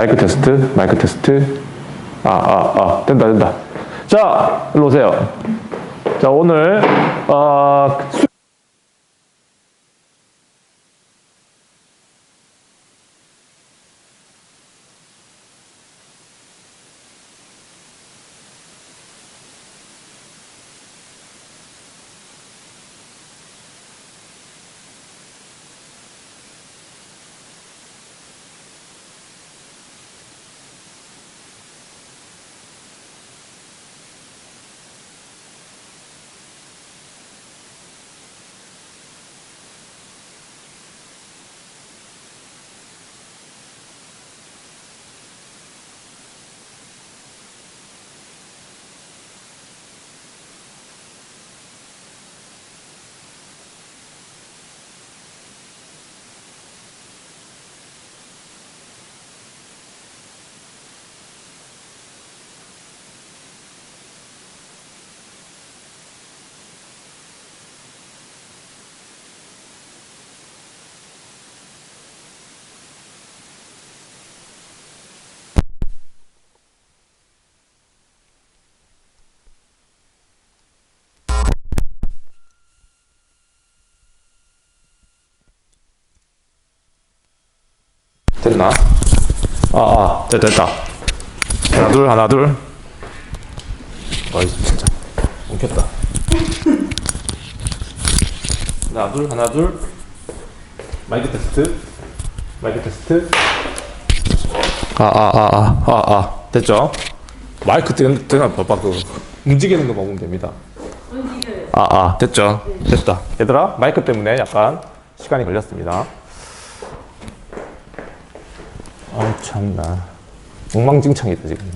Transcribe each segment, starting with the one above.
마이크 테스트, 마이크 테스트. 된다. 자, 일로 오세요. 자, 오늘, 됐나? 됐다. 하나, 둘. 어이, 진짜. 엉켰다. 하나, 둘. 마이크 테스트. 됐죠? 마이크 뜨는 봐봐, 움직이는 거 보면 됩니다. 됐죠? 됐다. 얘들아, 마이크 때문에 약간 시간이 걸렸습니다. 참나. 엉망진창이다, 지금.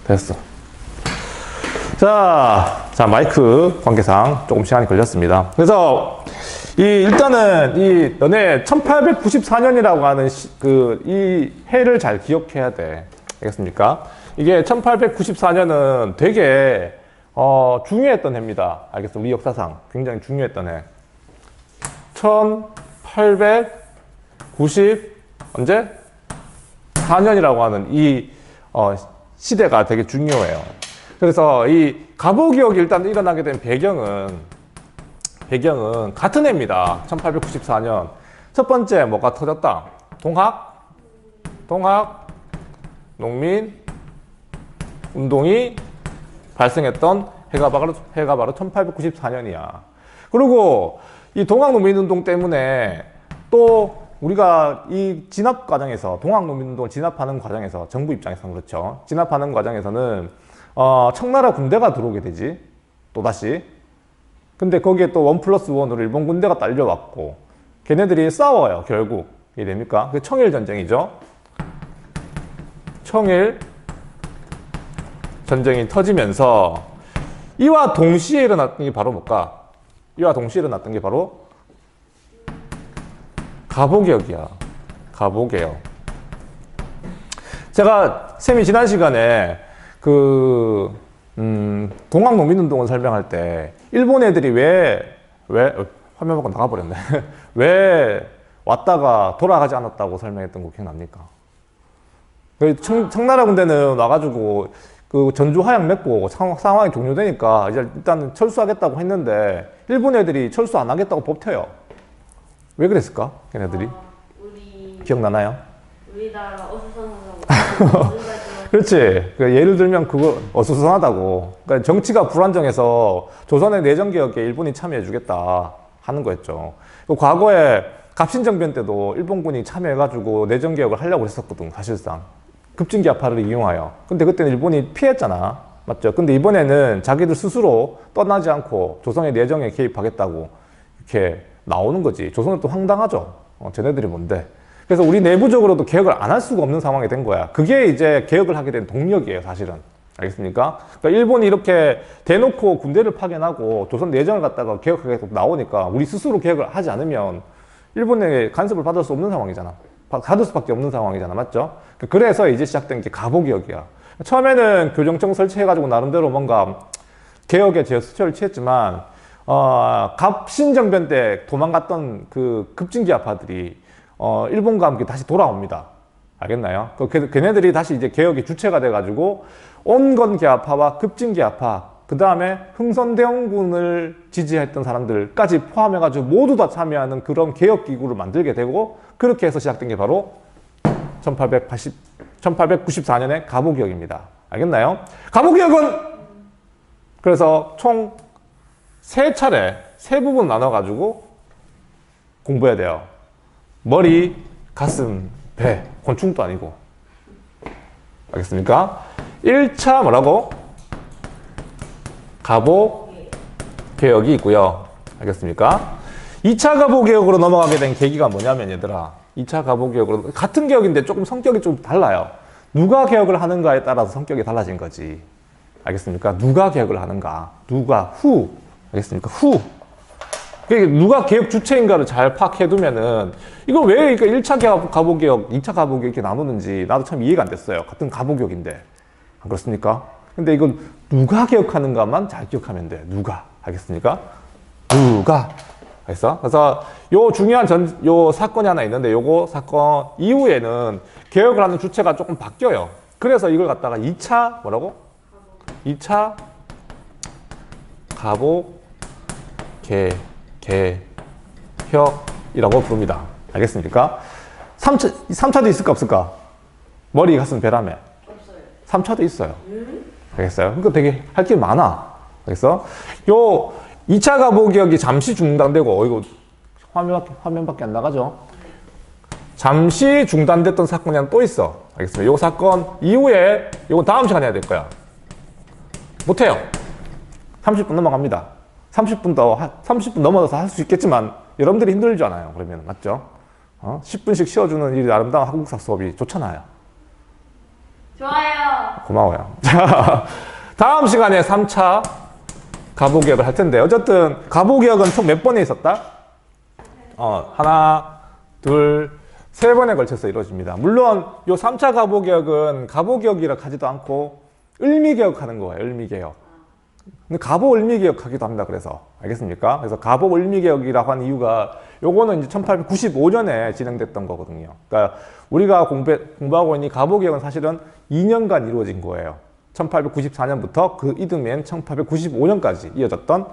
됐어. 자, 마이크 관계상 조금 시간이 걸렸습니다. 그래서, 일단은, 너네 1894년이라고 하는 이 해를 잘 기억해야 돼. 알겠습니까? 이게 1894년은 되게, 중요했던 해입니다. 알겠어? 우리 역사상 굉장히 중요했던 해. 언제? 4년이라고 하는 시대가 되게 중요해요. 그래서 이 갑오기억이 일단 일어나게 된 배경은 같은 해입니다. 1894년. 첫 번째 뭐가 터졌다? 동학 농민 운동이 발생했던 해가 바로 1894년이야. 그리고 이 동학 농민 운동 때문에 또 우리가 이 진압 과정에서 동학농민운동을 진압하는 과정에서 정부 입장에서는 그렇죠. 진압하는 과정에서는 청나라 군대가 들어오게 되지. 또다시. 근데 거기에 또 1+1으로 일본 군대가 딸려왔고 걔네들이 싸워요. 결국. 이게 됩니까? 그게 청일전쟁이죠. 청일 전쟁이 터지면서 이와 동시에 일어났던 게 바로 뭘까? 이와 동시에 일어났던 게 바로 갑오개혁이야. 갑오개혁. 제가 쌤이 지난 시간에 동학농민운동을 설명할 때 일본 애들이 왜 화면 밖으로 나가버렸네. 왜 왔다가 돌아가지 않았다고 설명했던 거 기억납니까? 청나라 군대는 와가지고 전주 하양 맺고 상황이 종료되니까 이제 일단 철수하겠다고 했는데 일본 애들이 철수 안 하겠다고 버텨요. 왜 그랬을까? 걔네들이? 기억나나요? 우리나라 어수선하다고. 그렇지. 예를 들면 그거 어수선하다고. 그러니까 정치가 불안정해서 조선의 내정개혁에 일본이 참여해주겠다 하는 거였죠. 과거에 갑신정변 때도 일본군이 참여해가지고 내정개혁을 하려고 했었거든, 사실상. 급진기아파를 이용하여. 근데 그때는 일본이 피했잖아. 맞죠? 근데 이번에는 자기들 스스로 떠나지 않고 조선의 내정에 개입하겠다고 이렇게 나오는 거지. 조선은 또 황당하죠. 쟤네들이 뭔데. 그래서 우리 내부적으로도 개혁을 안 할 수가 없는 상황이 된 거야. 그게 이제 개혁을 하게 된 동력이에요, 사실은. 알겠습니까? 그러니까 일본이 이렇게 대놓고 군대를 파견하고 조선 내정을 갖다가 개혁하겠다고 나오니까 우리 스스로 개혁을 하지 않으면 일본의 간섭을 받을 수 없는 상황이잖아. 받을 수밖에 없는 상황이잖아. 맞죠? 그래서 이제 시작된 게 갑오개혁이야. 처음에는 교정청 설치해가지고 나름대로 뭔가 개혁에 제스처를 취했지만 갑신정변 때 도망갔던 그 급진기아파들이 일본과 함께 다시 돌아옵니다. 알겠나요? 걔네들이 다시 이제 개혁의 주체가 돼가지고 온건계파와 급진계파, 그 다음에 흥선대원군을 지지했던 사람들까지 포함해가지고 모두 다 참여하는 그런 개혁기구를 만들게 되고, 그렇게 해서 시작된 게 바로 1894년의 갑오개혁입니다. 알겠나요? 갑오개혁은 그래서 총 3차례, 3부분 나눠가지고 공부해야 돼요. 머리, 가슴, 배. 곤충도 아니고. 알겠습니까? 1차 뭐라고? 갑오개혁이 있고요. 알겠습니까? 2차 갑오개혁으로 넘어가게 된 계기가 뭐냐면, 얘들아, 2차 갑오개혁으로 같은 개혁인데 조금 성격이 좀 달라요. 누가 개혁을 하는가에 따라서 성격이 달라진 거지. 알겠습니까? 누가 개혁을 하는가, 누가, 후. 알겠습니까? 후. 누가 개혁 주체인가를 잘 파악해두면은, 이걸 왜 1차 갑오개혁, 2차 갑오개혁 이렇게 나누는지 나도 참 이해가 안 됐어요. 같은 갑오개혁인데. 안 그렇습니까? 근데 이걸 누가 개혁하는가만 잘 기억하면 돼. 누가. 알겠습니까? 누가. 알겠어? 그래서 요 중요한 요 사건이 하나 있는데, 요거 사건 이후에는 개혁을 하는 주체가 조금 바뀌어요. 그래서 이걸 갖다가 2차 뭐라고? 2차 개혁이라고 부릅니다. 알겠습니까? 3차도 있을까 없을까? 머리, 가슴, 배라며. 없어요. 3차도 있어요. 알겠어요? 그러니까 되게 할 게 많아. 알겠어? 요 2차 갑오개혁이 잠시 중단되고, 이거 화면밖에 안 나가죠? 잠시 중단됐던 사건이 하나 또 있어. 알겠습니다. 요 사건 이후에, 요건 다음 시간에 해야 될 거야. 못해요. 30분 넘어갑니다. 30분 넘어서 할 수 있겠지만, 여러분들이 힘들잖아요. 그러면, 맞죠? 10분씩 쉬어주는 이 아름다운 한국사 수업이 좋잖아요. 좋아요. 고마워요. 자, 다음 시간에 3차 갑오개혁을 할 텐데, 어쨌든 갑오개혁은 총 몇 번에 있었다? 하나, 둘, 3번에 걸쳐서 이루어집니다. 물론 요 3차 갑오개혁은 갑오개혁이라 하지도 않고 을미개혁하는 거예요. 을미개혁. 근데 갑오을미개혁하기도 합니다. 그래서 알겠습니까? 그래서 갑오을미개혁이라고 한 이유가, 요거는 이제 1895년에 진행됐던 거거든요. 그러니까 우리가 공부하고 있는 갑오개혁은 사실은 2년간 이루어진 거예요. 1894년부터 그 이듬해인 1895년까지 이어졌던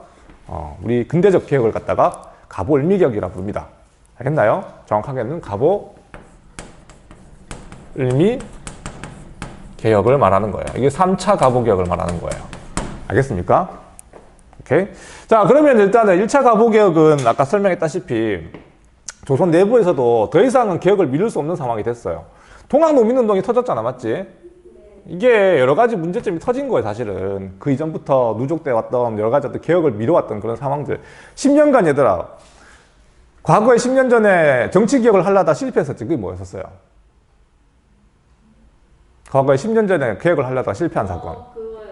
우리 근대적 개혁을 갖다가 갑오을미개혁이라고 부릅니다. 알겠나요? 정확하게는 갑오을미개혁을 말하는 거예요. 이게 3차 갑오개혁을 말하는 거예요. 알겠습니까? 오케이. 자, 그러면 일단은 1차 갑오개혁은 아까 설명했다시피 조선 내부에서도 더 이상은 개혁을 미룰 수 없는 상황이 됐어요. 동학농민운동이 터졌잖아, 맞지? 이게 여러 가지 문제점이 터진 거예요, 사실은. 그 이전부터 누적돼 왔던 여러 가지 어떤 개혁을 미뤄왔던 그런 상황들. 10년간 얘들아, 과거에 10년 전에 정치개혁을 하려다 실패했었지. 그게 뭐였었어요? 과거에 10년 전에 개혁을 하려다 실패한 사건. 그거요.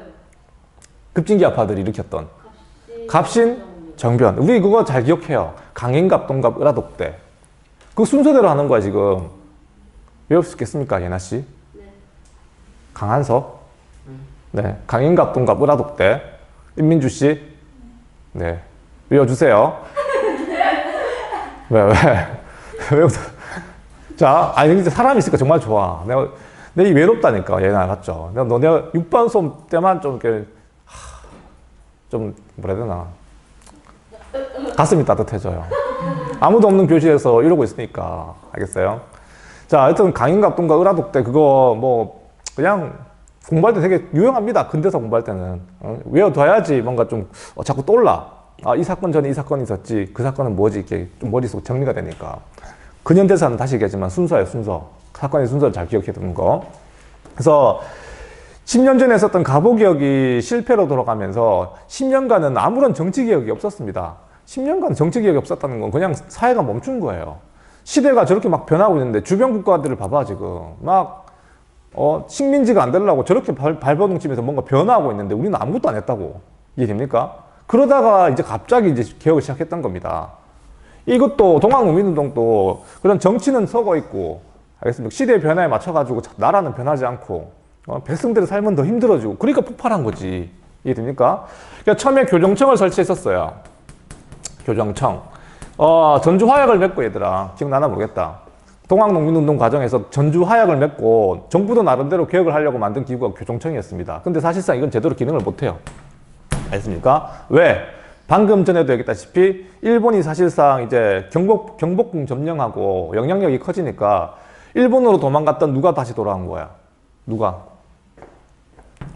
급진기아파들이 일으켰던 갑신정변. 우리 그거 잘 기억해요. 강인갑, 동갑, 을화독대. 그 순서대로 하는 거야, 지금. 외울 수 있겠습니까, 예나씨? 네. 강한석? 네. 강인갑, 동갑, 을화독대. 임민주씨? 네. 외워주세요. 왜? 자, 아니, 근데 사람이 있으니까 정말 좋아. 내가 외롭다니까, 예나, 맞죠? 내가 6번 수업 때만 좀 이렇게, 좀, 뭐라 해야 되나. 가슴이 따뜻해져요. 아무도 없는 교실에서 이러고 있으니까. 알겠어요? 자, 하여튼 강인갑, 동갑, 을화독대, 그거 뭐, 그냥 공부할 때 되게 유용합니다. 근대사 공부할 때는. 외워둬야지 뭔가 좀 자꾸 떠올라. 아, 이 사건 전에 이 사건이 있었지. 그 사건은 뭐지? 이렇게 좀 머릿속 정리가 되니까. 근현대사는 다시 얘기하지만 순서예요, 순서. 사건의 순서를 잘 기억해 두는 거. 그래서 10년 전에 했었던 갑오개혁이 실패로 돌아가면서 10년간은 아무런 정치개혁이 없었습니다. 10년간 정치개혁이 없었다는 건 그냥 사회가 멈춘 거예요. 시대가 저렇게 막 변하고 있는데 주변 국가들을 봐봐, 지금. 막, 식민지가 안 되려고 저렇게 발버둥 치면서 뭔가 변화하고 있는데 우리는 아무것도 안 했다고. 이해됩니까? 그러다가 이제 갑자기 이제 개혁을 시작했던 겁니다. 이것도 동학농민운동도 그런 정치는 썩어 있고, 알겠습니까? 시대의 변화에 맞춰가지고 나라는 변하지 않고, 백성들의 삶은 더 힘들어지고, 그러니까 폭발한 거지. 이해됩니까? 그러니까 처음에 교정청을 설치했었어요. 교정청. 전주화약을 맺고, 얘들아. 기억나나 모르겠다. 동학농민운동 과정에서 전주 하약을 맺고 정부도 나름대로 개혁을 하려고 만든 기구가 교종청이었습니다. 근데 사실상 이건 제대로 기능을 못해요. 알겠습니까? 왜? 방금 전에도 얘기했다시피 일본이 사실상 이제 경복궁 점령하고 영향력이 커지니까 일본으로 도망갔던 누가 다시 돌아온 거야? 누가?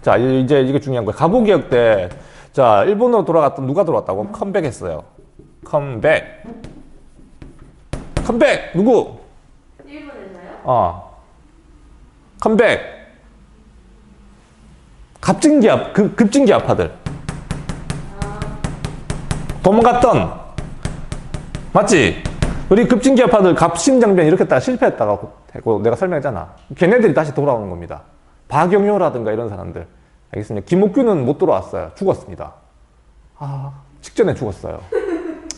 자, 이제 이게 중요한 거야. 갑오개혁 때, 자, 일본으로 돌아갔던 누가 돌아왔다고? 컴백했어요. 컴백. 컴백! 누구? 일본에서요? 컴백. 급진기아파들. 도망갔던. 맞지? 우리 급진기아파들 갑신장병 이렇게 다 실패했다고 내가 설명했잖아. 걔네들이 다시 돌아오는 겁니다. 박영효라든가 이런 사람들. 알겠습니까? 김옥균은 못 돌아왔어요. 죽었습니다. 직전에 죽었어요.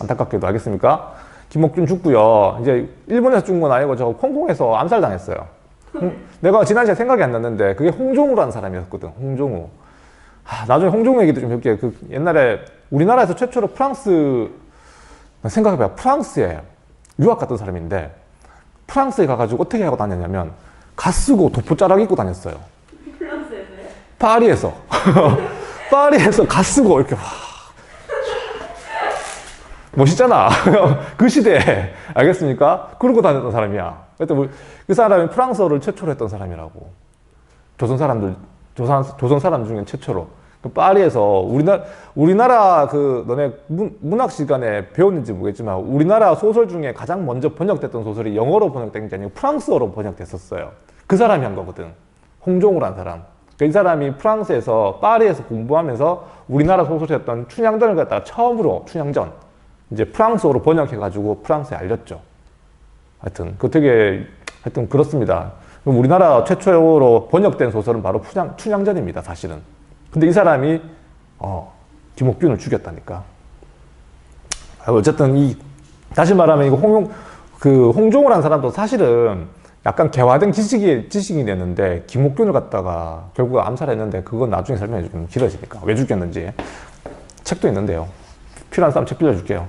안타깝게도. 알겠습니까? 김옥균 죽고요. 이제 일본에서 죽은 건 아니고 저 홍콩에서 암살당했어요. 내가 지난 시간에 생각이 안 났는데 그게 홍종우라는 사람이었거든. 홍종우. 나중에 홍종우 얘기도 좀 해볼게요. 그 옛날에 우리나라에서 최초로 생각해봐요. 프랑스에 유학 갔던 사람인데 프랑스에 가가지고 어떻게 하고 다녔냐면 가 쓰고 도포자락 입고 다녔어요. 프랑스에서요? 파리에서. 파리에서 가 쓰고 이렇게 멋있잖아. 그 시대에. 알겠습니까? 그러고 다녔던 사람이야. 그 사람이 프랑스어를 최초로 했던 사람이라고. 조선 사람 중에 최초로. 파리에서 우리나라 너네 문학 시간에 배웠는지 모르겠지만 우리나라 소설 중에 가장 먼저 번역됐던 소설이 영어로 번역된 게 아니고 프랑스어로 번역됐었어요. 그 사람이 한 거거든. 홍종우라는 사람. 이 사람이 프랑스에서 파리에서 공부하면서 우리나라 소설이었던 춘향전을 갖다가 처음으로 춘향전 이제 프랑스어로 번역해가지고 프랑스에 알렸죠. 하여튼 그렇습니다. 우리나라 최초로 번역된 소설은 바로 춘향전입니다, 사실은. 근데 이 사람이 김옥균을 죽였다니까. 어쨌든 다시 말하면 이거 홍종우라는 사람도 사실은 약간 개화된 지식이 됐는데 김옥균을 갖다가 결국 암살했는데 그건 나중에 설명해 주면 길어지니까 왜 죽였는지 책도 있는데요. 필요한 사람 책 빌려줄게요.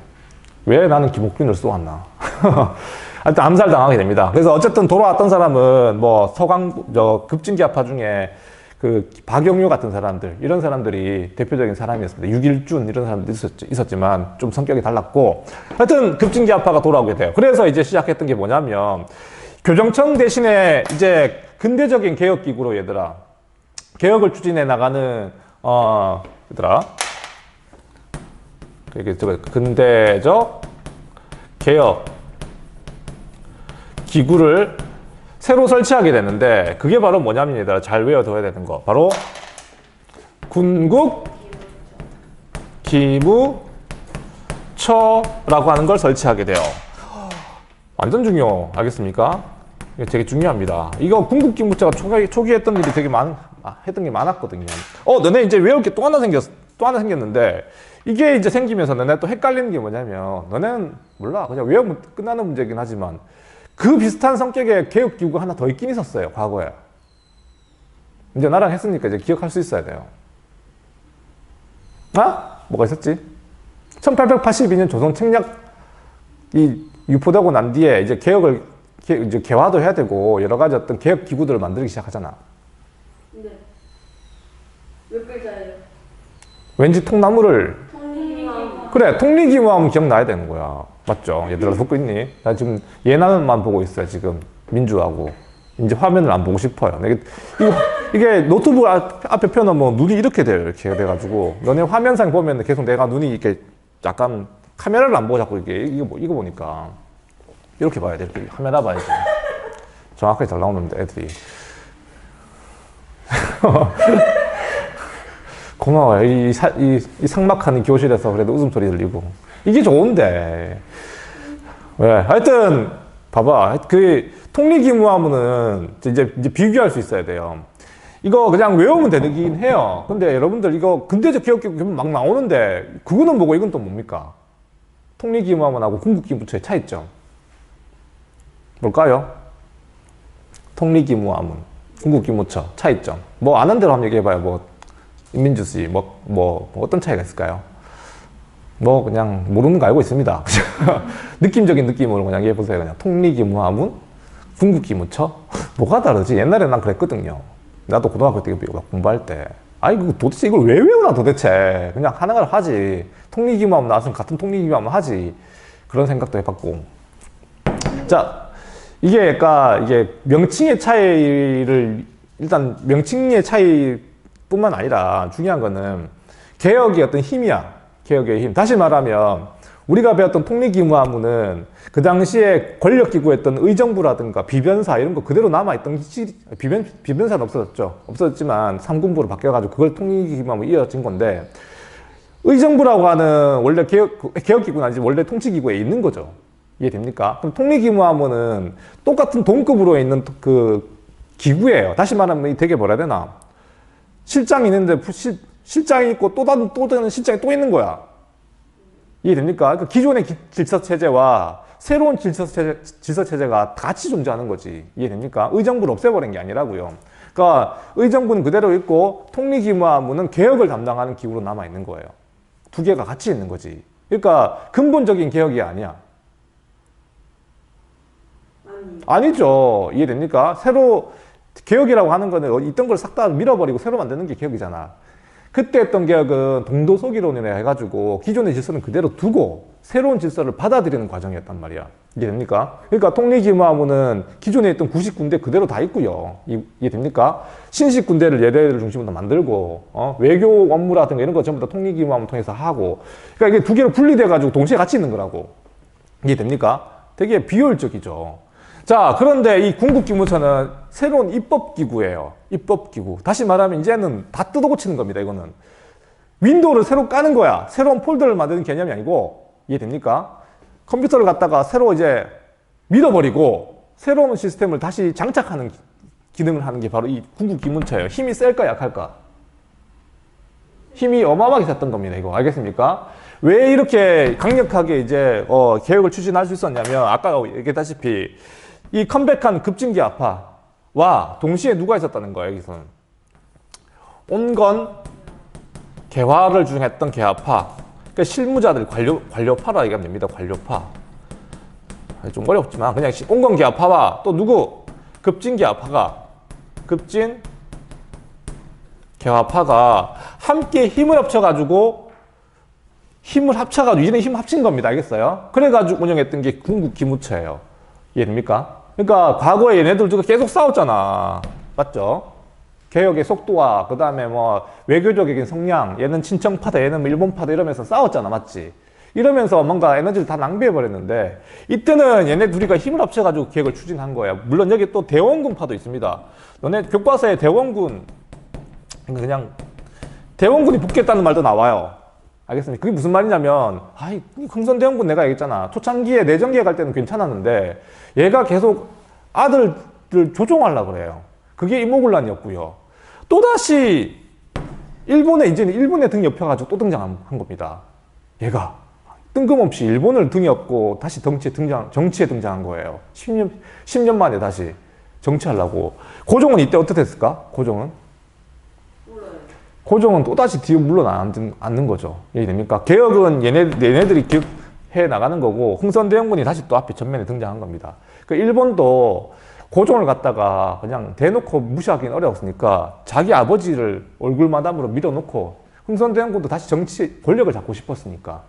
왜 나는 김옥균을 쏘았나. 하여튼 암살당하게 됩니다. 그래서 어쨌든 돌아왔던 사람은 급진기아파 중에 박영효 같은 사람들, 이런 사람들이 대표적인 사람이었습니다. 육일준 이런 사람도 있었지만 좀 성격이 달랐고 하여튼 급진기아파가 돌아오게 돼요. 그래서 이제 시작했던 게 뭐냐면 교정청 대신에 이제 근대적인 개혁기구로 얘들아 개혁을 추진해 나가는 근대적 개혁 기구를 새로 설치하게 되는데 그게 바로 뭐냐면 얘들아 잘 외워둬야 되는 거 바로 군국기무처라고 하는 걸 설치하게 돼요. 완전 중요. 알겠습니까? 이게 되게 중요합니다. 이거 군국기무처가 초기에 했던 일이 되게 했던 게 많았거든요. 너네 이제 외울 게 또 하나 생겼는데 이게 이제 생기면서 너네 또 헷갈리는 게 뭐냐면 너네는 몰라. 그냥 외우면 끝나는 문제긴 하지만 그 비슷한 성격의 개혁기구가 하나 더 있긴 있었어요. 과거에. 이제 나랑 했으니까 이제 기억할 수 있어야 돼요. 뭐가 있었지? 1882년 조선 책략이 유포되고 난 뒤에 이제 이제 개화도 해야 되고 여러 가지 어떤 개혁기구들을 만들기 시작하잖아. 네. 몇 글자예요? 왠지 통나무를. 통리기무. 그래, 통리기무하면 기억나야 되는 거야. 맞죠? 얘들아 듣고 있니? 나 지금 예나는만 보고 있어요. 지금 민주하고 이제 화면을 안 보고 싶어요. 이게 노트북 앞에 펴놓으면 눈이 이렇게 돼요. 이렇게 돼가지고 너네 화면상 보면 계속 내가 눈이 이렇게 약간 카메라를 안 보고 자꾸 이거 보니까 이렇게 봐야 돼. 이렇게 카메라 봐야지. 정확하게 잘 나오는데 애들이. 고마워요. 이 삭막한 교실에서 그래도 웃음소리 들리고. 이게 좋은데. 왜? 하여튼, 봐봐. 통리기무하면은 이제 비교할 수 있어야 돼요. 이거 그냥 외우면 되긴 해요. 근데 여러분들 이거 근대적 개혁기구 막 나오는데, 그거는 뭐고 이건 또 뭡니까? 통리기무하면하고 군국기무처의 차이점. 뭘까요? 통리기무하면, 군국기무처, 차이점. 아는 대로 한번 얘기해봐요. 인민주의, 어떤 차이가 있을까요? 그냥 모르는 거 알고 있습니다. 느낌적인 느낌으로 그냥 얘기해보세요. 그냥 통리기무하문, 궁극기무처? 뭐가 다르지? 옛날에 난 그랬거든요. 나도 고등학교 때 이거 공부할 때. 아이, 도대체 이걸 왜 외우나 도대체. 그냥 하나를 하지. 통리기무하면 나왔으면 같은 통리기무하면 하지. 그런 생각도 해봤고. 자, 이게 명칭의 차이를, 일단 명칭의 차이뿐만 아니라 중요한 거는 개혁의 어떤 힘이야. 개혁의 힘. 다시 말하면 우리가 배웠던 통리기무하면은 그 당시에 권력기구였던 의정부라든가 비변사 이런 거 그대로 남아있던 비변사는 없어졌죠. 없어졌지만 삼군부로 바뀌어가지고 그걸 통리기구하면 이어진 건데 의정부라고 하는 원래 개혁기구는 아니지 원래 통치기구에 있는 거죠. 이해됩니까? 그럼 통리기무하면은 똑같은 동급으로 있는 그 기구예요. 다시 말하면 되게 뭐라 해야 되나? 실장이 있는데 실장이 있고 또 다른 실장이 또 있는 거야. 이해됩니까? 그러니까 기존의 질서체제와 새로운 질서체제가 같이 존재하는 거지. 이해됩니까? 의정부를 없애버린 게 아니라고요. 그러니까 의정부는 그대로 있고 통리기무하면은 개혁을 담당하는 기구로 남아있는 거예요. 두 개가 같이 있는 거지. 그러니까 근본적인 개혁이 아니야. 아니죠. 이해됩니까? 새로 개혁이라고 하는 거는 있던 걸 싹 다 밀어버리고 새로 만드는 게 개혁이잖아. 그때 했던 개혁은 동도소기론이라 해가지고 기존의 질서는 그대로 두고 새로운 질서를 받아들이는 과정이었단 말이야. 이해됩니까? 그러니까 통리기무하면은 기존에 있던 구식군대 그대로 다 있고요. 이해됩니까? 신식군대를 얘네들 중심으로 만들고 외교 업무라든가 이런 거 전부 다 통리기무하면 통해서 하고 그러니까 이게 두 개로 분리돼가지고 동시에 같이 있는 거라고. 이해됩니까? 되게 비효율적이죠. 자, 그런데 이 궁극기무처는 새로운 입법기구예요. 입법기구. 다시 말하면 이제는 다 뜯어고치는 겁니다, 이거는. 윈도우를 새로 까는 거야. 새로운 폴더를 만드는 개념이 아니고, 이해됩니까? 컴퓨터를 갖다가 새로 이제 밀어버리고, 새로운 시스템을 다시 장착하는 기능을 하는 게 바로 이 궁극기무처예요. 힘이 셀까, 약할까? 힘이 어마어마하게 셌던 겁니다, 이거. 알겠습니까? 왜 이렇게 강력하게 이제, 개혁을 추진할 수 있었냐면, 아까 얘기했다시피, 이 컴백한 급진기아파와 동시에 누가 있었다는 거예요, 여기서는. 온건 개화를 주장했던 개아파. 그러니까 실무자들, 관료파라 얘기하면 됩니다, 관료파. 좀 어렵지만, 그냥 온건 개아파와 또 누구? 급진기아파가, 급진 개화파가 함께 힘을 합쳐가지고, 이제는 힘 합친 겁니다, 알겠어요? 그래가지고 운영했던 게 궁극기무처예요. 이해됩니까? 그러니까 과거에 얘네들 두고 계속 싸웠잖아. 맞죠? 개혁의 속도와 그 다음에 뭐 외교적인 성향, 얘는 친정파다, 얘는 일본파다 이러면서 싸웠잖아. 맞지? 이러면서 뭔가 에너지를 다 낭비해버렸는데 이때는 얘네 둘이가 힘을 합쳐가지고 개혁을 추진한 거야. 물론 여기 또 대원군파도 있습니다. 너네 교과서에 대원군, 그냥 대원군이 붙겠다는 말도 나와요. 알겠습니까? 그게 무슨 말이냐면, 흥선대원군 내가 얘기했잖아. 초창기에 내정기에 갈 때는 괜찮았는데, 얘가 계속 아들을 조종하려고 그래요. 그게 이모군란이었고요. 또다시, 이제는 일본에 등이 업혀가지고 또 등장한 겁니다. 얘가. 뜬금없이 일본을 등에 업고 다시 정치에 등장한 거예요. 10년 만에 다시 정치하려고. 고종은 이때 어떻게 됐을까? 고종은 또다시 뒤로 물러나는 거죠. 이해됩니까? 개혁은 얘네들이 기획해 나가는 거고, 흥선대원군이 다시 또 앞에 전면에 등장한 겁니다. 그 일본도 고종을 갖다가 그냥 대놓고 무시하기는 어려웠으니까 자기 아버지를 얼굴마담으로 밀어놓고 흥선대원군도 다시 권력을 잡고 싶었으니까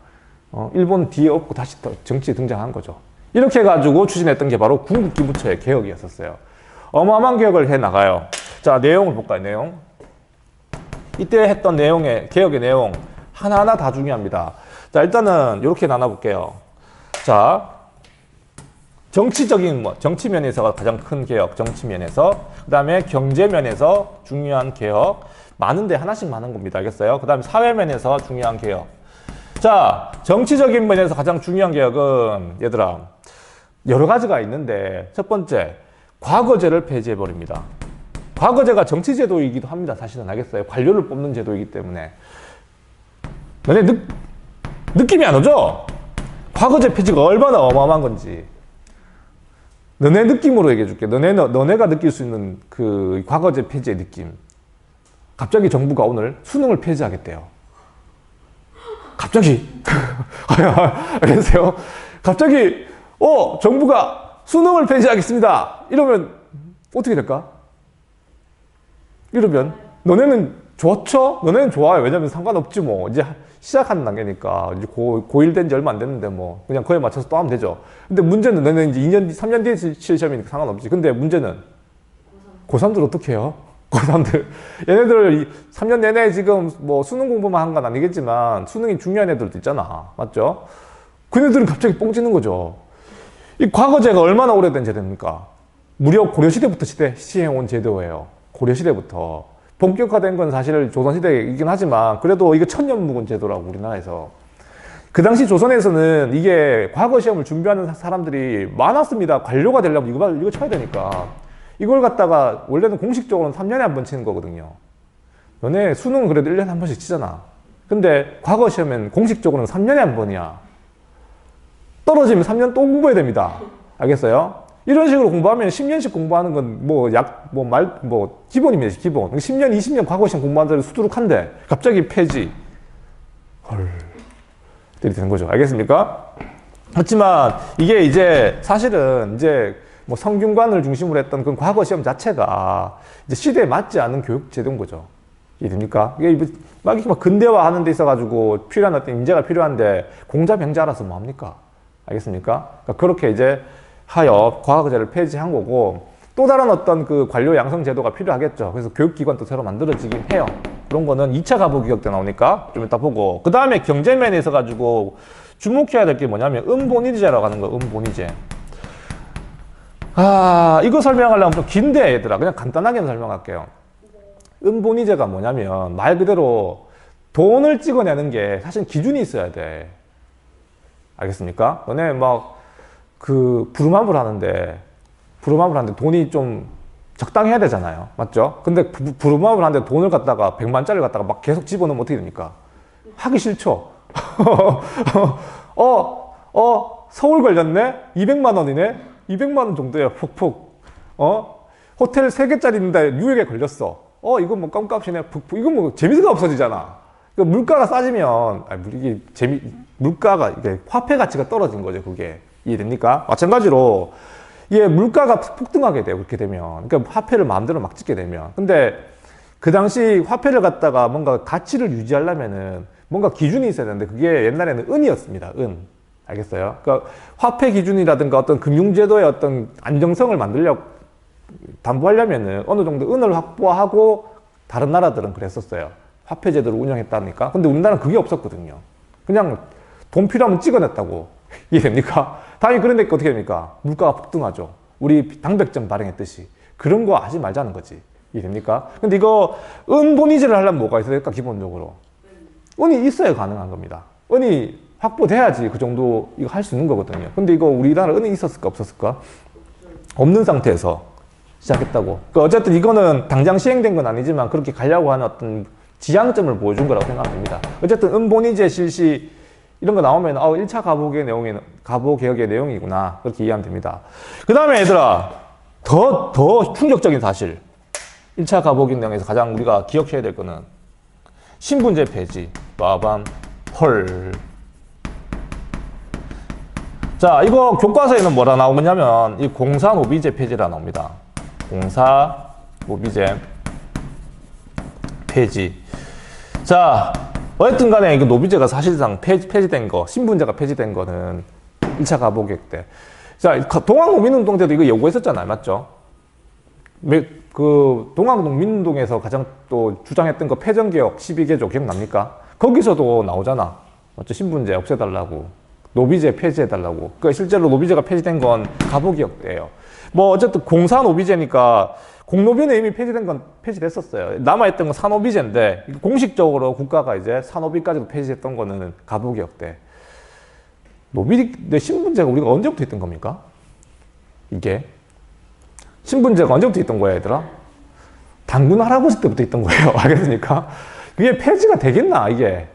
일본 뒤에 업고 다시 또 정치에 등장한 거죠. 이렇게 해가지고 추진했던 게 바로 궁극기무처의 개혁이었었어요. 어마어마한 개혁을 해 나가요. 자, 내용을 볼까요? 내용. 이때 했던 개혁의 내용 하나하나 다 중요합니다. 자, 일단은 이렇게 나눠볼게요. 자, 정치 면에서가 가장 큰 개혁, 정치 면에서. 그 다음에 경제 면에서 중요한 개혁. 많은데 하나씩 많은 겁니다. 알겠어요? 그 다음에 사회 면에서 중요한 개혁. 자, 정치적인 면에서 가장 중요한 개혁은, 얘들아, 여러 가지가 있는데, 첫 번째, 과거제를 폐지해버립니다. 과거제가 정치제도이기도 합니다. 사실은. 알겠어요? 관료를 뽑는 제도이기 때문에. 너네 느낌이 안 오죠? 과거제 폐지가 얼마나 어마어마한 건지. 너네 느낌으로 얘기해 줄게. 너네가 느낄 수 있는 그 과거제 폐지의 느낌. 갑자기 정부가 오늘 수능을 폐지하겠대요. 갑자기. 알겠어요? 갑자기, 정부가 수능을 폐지하겠습니다. 이러면 어떻게 될까? 이러면 너네는 좋죠? 너네는 좋아요. 왜냐면 상관없지 뭐. 이제 시작하는 단계니까 이제 고1 된 지 얼마 안 됐는데 뭐 그냥 그에 맞춰서 또 하면 되죠. 근데 문제는 너네는 이제 2년, 3년 뒤에 칠 시험이니까 상관없지. 근데 문제는 고3들 어떻게 해요? 고3들. 얘네들 3년 내내 지금 뭐 수능 공부만 한 건 아니겠지만 수능이 중요한 애들도 있잖아. 맞죠? 그네들은 갑자기 뻥치는 거죠. 이 과거제가 얼마나 오래된 제도입니까? 무려 고려시대부터 시행해온 제도예요. 고려시대부터. 본격화된 건 사실 조선시대이긴 하지만 그래도 이게 천년묵은 제도라고 우리나라에서. 그 당시 조선에서는 이게 과거 시험을 준비하는 사람들이 많았습니다. 관료가 되려면 이거 쳐야 되니까. 이걸 갖다가 원래는 공식적으로는 3년에 한 번 치는 거거든요. 너네 수능은 그래도 1년에 한 번씩 치잖아. 근데 과거 시험은 공식적으로는 3년에 한 번이야. 떨어지면 3년 또 공부해야 됩니다. 알겠어요? 이런 식으로 공부하면 10년씩 공부하는 건 기본입니다, 기본. 10년, 20년 과거 시험 공부한 사람이 수두룩한데 갑자기 폐지. 헐. 들이 되는 거죠. 알겠습니까? 그렇지만 이게 이제 사실은 이제 뭐 성균관을 중심으로 했던 그 과거 시험 자체가 이제 시대에 맞지 않는 교육 제도인 거죠. 이해됩니까? 이게 막 근대화 하는 데 있어가지고 필요한 어떤 인재가 필요한데 공자병자 알아서 뭐 합니까? 알겠습니까? 그러니까 그렇게 이제 하여 과거제를 폐지한 거고 또 다른 어떤 그 관료 양성 제도가 필요하겠죠. 그래서 교육기관도 새로 만들어지긴 해요. 그런 거는 2차 가보개혁 때 나오니까 좀 이따 보고 그 다음에 경제면에 있어가지고 주목해야 될 게 뭐냐면 은본위제라고 하는 거예요. 은본위제. 이거 설명하려면 좀 긴데 얘들아 그냥 간단하게는 설명할게요. 은본위제가 뭐냐면 말 그대로 돈을 찍어내는 게 사실 기준이 있어야 돼. 알겠습니까? 너네 막 부루마블 하는데 돈이 좀 적당해야 되잖아요. 맞죠? 근데 부루마블 하는데 돈을 갖다가 100만짜리를 갖다가 막 계속 집어넣으면 어떻게 됩니까? 하기 싫죠? 서울 걸렸네? 200만 원이네? 200만 원 정도야, 푹푹. 호텔 3개짜리인데 뉴욕에 걸렸어. 이거 뭐 껌값이네, 푹푹. 이거 뭐 재미가 없어지잖아. 물가가 싸지면, 물가가, 이게 화폐 가치가 떨어진 거죠, 그게. 이해됩니까? 마찬가지로, 물가가 폭등하게 돼요, 그렇게 되면. 그러니까 화폐를 마음대로 막 찍게 되면. 근데 그 당시 화폐를 갖다가 뭔가 가치를 유지하려면은 뭔가 기준이 있어야 되는데 그게 옛날에는 은이었습니다, 은. 알겠어요? 그러니까 화폐 기준이라든가 어떤 금융제도의 어떤 안정성을 담보하려면은 어느 정도 은을 확보하고 다른 나라들은 그랬었어요. 화폐 제도를 운영했다니까. 근데 우리나라는 그게 없었거든요. 그냥 돈 필요하면 찍어냈다고. 이해됩니까? 당연히 그런데 어떻게 됩니까? 물가가 폭등하죠. 우리 당백점 발행했듯이. 그런 거 하지 말자는 거지. 이해됩니까? 근데 이거 은본위제를 하려면 뭐가 있어야 될까? 기본적으로. 은이 있어야 가능한 겁니다. 은이 확보돼야지 그 정도 이거 할 수 있는 거거든요. 근데 이거 우리나라 은이 있었을까? 없었을까? 없는 상태에서 시작했다고. 어쨌든 이거는 당장 시행된 건 아니지만 그렇게 가려고 하는 어떤 지향점을 보여준 거라고 생각합니다. 어쨌든 은본위제 실시 이런 거 나오면 1차 가보개혁의 내용이구나. 그렇게 이해하면 됩니다. 그 다음에 얘들아 더 충격적인 사실 1차 가보개혁 내용에서 가장 우리가 기억해야 될 거는 신분제 폐지. 빠밤. 헐. 자, 이거 교과서에는 뭐라 나오냐면 이 공사노비제 폐지라 나옵니다. 공사노비제 폐지. 자, 어쨌든 간에 이거 노비제가 사실상 폐지된 거, 신분제가 폐지된 거는 1차 가보개혁 때. 자, 동학농민운동 때도 이거 요구했었잖아요. 맞죠? 동학농민운동에서 가장 또 주장했던 거 폐정개혁 12개조 기억납니까? 거기서도 나오잖아. 맞죠? 신분제 없애달라고. 노비제 폐지해달라고. 그러니까 실제로 노비제가 폐지된 건 가보개혁 때예요. 뭐 어쨌든 공사노비제니까 공노비는 이미 폐지된 건 폐지됐었어요. 남아있던 건 산노비제인데 공식적으로 국가가 이제 산노비까지도 폐지했던 거는 가보개혁 때. 신분제가 우리가 언제부터 있던 겁니까? 이게 신분제가 언제부터 있던 거야, 얘들아? 당군 할아버지 때부터 있던 거예요. 알겠습니까? 그게 폐지가 되겠나, 이게?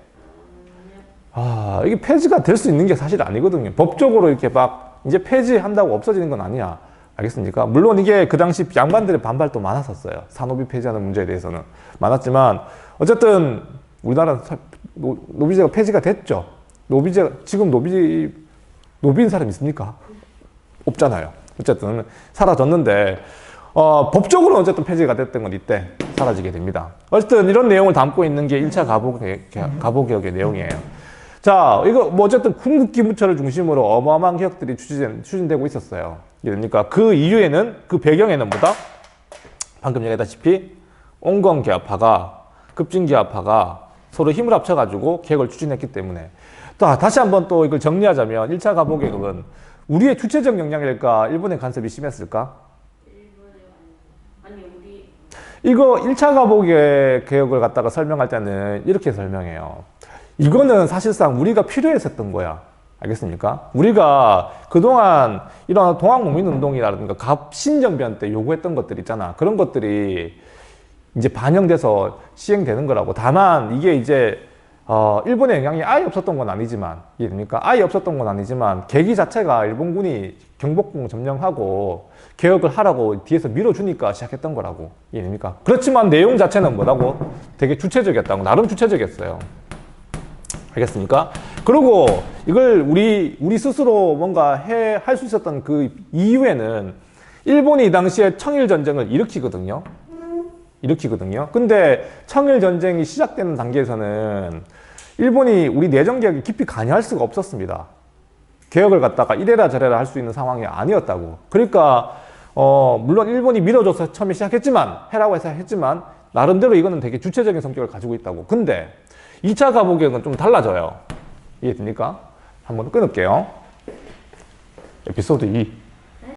이게 폐지가 될 수 있는 게 사실 아니거든요. 법적으로 이렇게 막 이제 폐지한다고 없어지는 건 아니야. 알겠습니까? 물론 이게 그 당시 양반들의 반발도 많았었어요. 산노비 폐지하는 문제에 대해서는 많았지만 어쨌든 우리나라는 노비제가 폐지가 됐죠. 지금 노비인 사람 있습니까? 없잖아요. 어쨌든 사라졌는데 법적으로 어쨌든 폐지가 됐던 건 이때 사라지게 됩니다. 어쨌든 이런 내용을 담고 있는 게 1차 가보개혁의 내용이에요. 자, 이거 뭐 어쨌든 궁극기부처를 중심으로 어마어마한 개혁들이 추진되고 있었어요. 그러니까 그 이유에는, 그 배경에는 뭐다? 방금 얘기했다시피 온건계합파가, 급진계합파가 서로 힘을 합쳐가지고 개혁을 추진했기 때문에. 다시 한번 또 이걸 정리하자면 1차 가보개혁은 우리의 주체적 역량일까, 일본의 간섭이 심했을까? 아니 우리 이거 1차 가보개혁을 갖다가 설명할 때는 이렇게 설명해요. 이거는 사실상 우리가 필요했었던 거야. 알겠습니까? 우리가 그동안 이런 동학농민운동이라든가 갑신정변 때 요구했던 것들 있잖아. 그런 것들이 이제 반영돼서 시행되는 거라고. 다만 이게 이제 일본의 영향이 아예 없었던 건 아니지만, 이해됩니까? 아예 없었던 건 아니지만 계기 자체가 일본군이 경복궁 점령하고 개혁을 하라고 뒤에서 밀어주니까 시작했던 거라고. 이해됩니까? 그렇지만 내용 자체는 뭐라고? 되게 주체적이었다고. 나름 주체적이었어요. 알겠습니까? 그리고 이걸 우리 스스로 뭔가 할 수 있었던 그 이유에는 일본이 이 당시에 청일전쟁을 일으키거든요. 근데 청일전쟁이 시작되는 단계에서는 일본이 우리 내정개혁에 깊이 관여할 수가 없었습니다. 개혁을 갖다가 이래라 저래라 할 수 있는 상황이 아니었다고. 그러니까 물론 일본이 밀어줘서 처음에 시작했지만, 해라고 해서 했지만 나름대로 이거는 되게 주체적인 성격을 가지고 있다고. 근데 2차 가보개혁은 좀 달라져요. 이해됩니까? 한번 끊을게요. 에피소드 2.